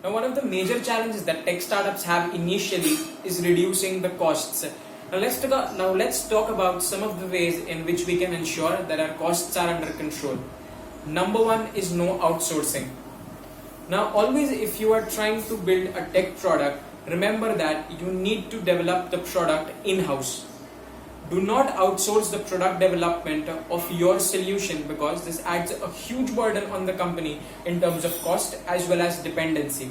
Now, one of the major challenges that tech startups have initially is reducing the costs. Let's talk about some of the ways in which we can ensure that our costs are under control. Number one is no outsourcing. Now, always if you are trying to build a tech product, remember that you need to develop the product in-house. Do not outsource the product development of your solution, because this adds a huge burden on the company in terms of cost as well as dependency.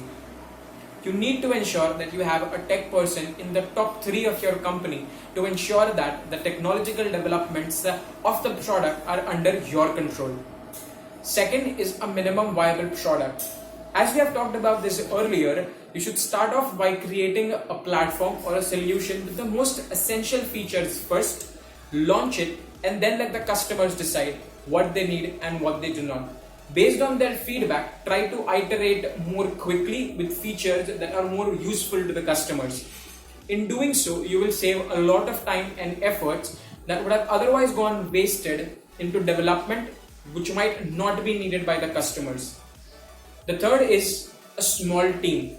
You need to ensure that you have a tech person in the top 3 of your company to ensure that the technological developments of the product are under your control. Second is a minimum viable product. As we have talked about this earlier, you should start off by creating a platform or a solution with the most essential features first, launch it, and then let the customers decide what they need and what they do not. Based on their feedback, try to iterate more quickly with features that are more useful to the customers. In doing so, you will save a lot of time and efforts that would have otherwise gone wasted into development, which might not be needed by the customers. The third is a small team.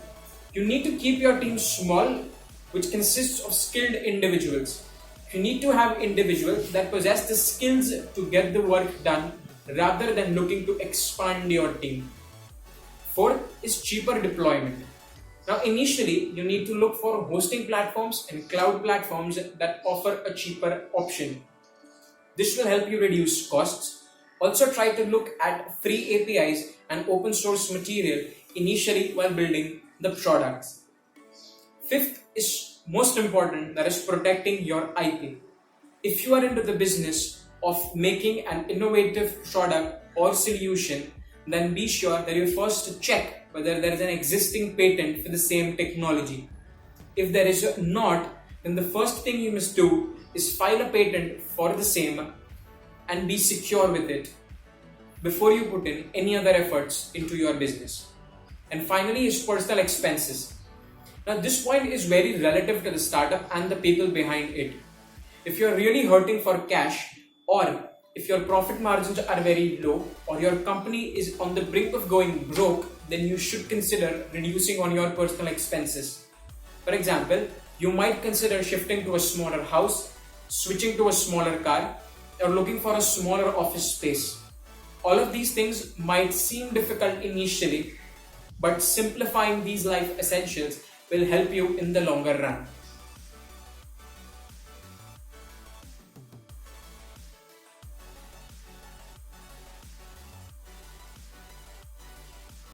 You need to keep your team small, which consists of skilled individuals. You need to have individuals that possess the skills to get the work done rather than looking to expand your team. Fourth is cheaper deployment. Now, initially, you need to look for hosting platforms and cloud platforms that offer a cheaper option. This will help you reduce costs. Also, try to look at free APIs and open source material initially while building the products. Fifth is most important, that is protecting your IP. If you are into the business of making an innovative product or solution, then be sure that you first check whether there is an existing patent for the same technology. If there is not, then the first thing you must do is file a patent for the same and be secure with it before you put in any other efforts into your business. And finally is personal expenses. Now, this point is very relative to the startup and the people behind it. If you're really hurting for cash, or if your profit margins are very low, or your company is on the brink of going broke, then you should consider reducing on your personal expenses. For example, you might consider shifting to a smaller house, switching to a smaller car, or looking for a smaller office space. All of these things might seem difficult initially, but simplifying these life essentials will help you in the longer run.